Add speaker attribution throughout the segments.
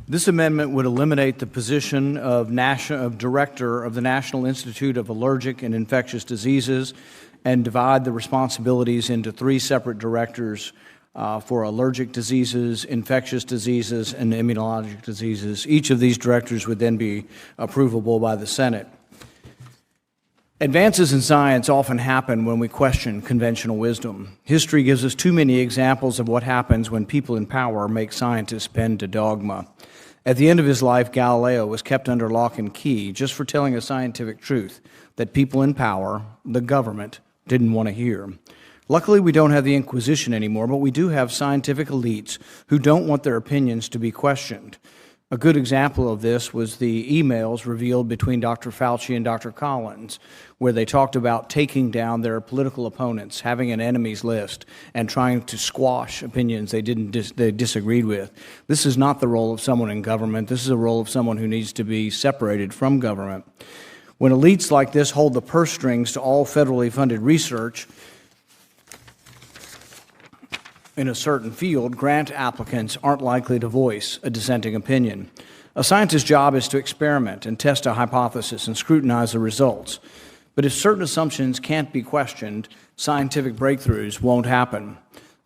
Speaker 1: This amendment would eliminate the position of Director of the National Institute of Allergic and Infectious Diseases and divide the responsibilities into three separate directors for allergic diseases, infectious diseases, and immunologic diseases. Each of these directors would then be approvable by the Senate. Advances in science often happen when we question conventional wisdom. History gives us too many examples of what happens when people in power make scientists bend to dogma. At the end of his life, Galileo was kept under lock and key just for telling a scientific truth that people in power, the government, didn't want to hear. Luckily, we don't have the Inquisition anymore, but we do have scientific elites who don't want their opinions to be questioned. A good example of this was the emails revealed between Dr. Fauci and Dr. Collins, where they talked about taking down their political opponents, having an enemies list, and trying to squash opinions they disagreed with. This is not the role of someone in government. This is a role of someone who needs to be separated from government. When elites like this hold the purse strings to all federally funded research in a certain field, grant applicants aren't likely to voice a dissenting opinion. A scientist's job is to experiment and test a hypothesis and scrutinize the results. But if certain assumptions can't be questioned, scientific breakthroughs won't happen.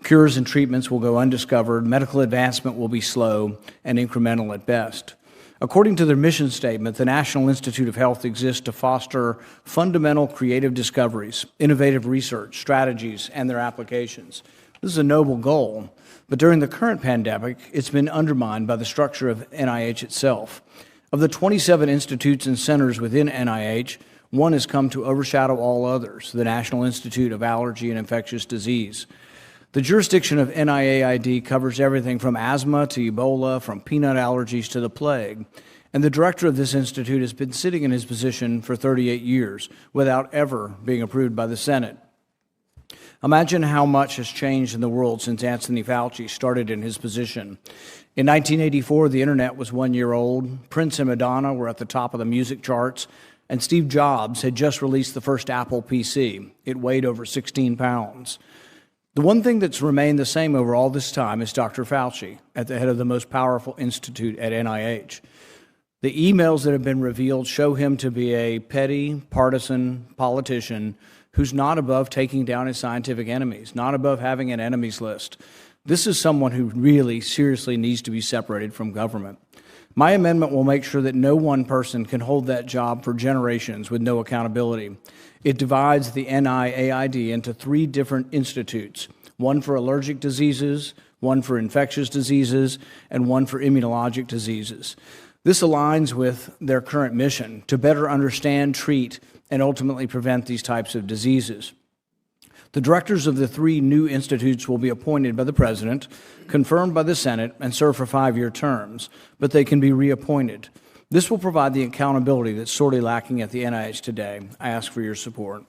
Speaker 1: Cures and treatments will go undiscovered, medical advancement will be slow and incremental at best. According to their mission statement, the National Institute of Health exists to foster fundamental creative discoveries, innovative research, strategies, and their applications. This is a noble goal, but during the current pandemic, it's been undermined by the structure of NIH itself. Of the 27 institutes and centers within NIH, one has come to overshadow all others, the National Institute of Allergy and Infectious Disease. The jurisdiction of NIAID covers everything from asthma to Ebola, from peanut allergies to the plague. And the director of this institute has been sitting in his position for 38 years without ever being approved by the Senate. Imagine how much has changed in the world since Anthony Fauci started in his position. In 1984, the internet was 1 year old, Prince and Madonna were at the top of the music charts, and Steve Jobs had just released the first Apple PC. It weighed over 16 pounds. The one thing that's remained the same over all this time is Dr. Fauci, at the head of the most powerful institute at NIH. The emails that have been revealed show him to be a petty, partisan politician who's not above taking down his scientific enemies, not above having an enemies list. This is someone who really seriously needs to be separated from government. My amendment will make sure that no one person can hold that job for generations with no accountability. It divides the NIAID into three different institutes, one for allergic diseases, one for infectious diseases, and one for immunologic diseases. This aligns with their current mission to better understand, treat, and ultimately prevent these types of diseases. The directors of the three new institutes will be appointed by the President, confirmed by the Senate, and serve for 5-year terms, but they can be reappointed. This will provide the accountability that's sorely lacking at the NIH today. I ask for your support.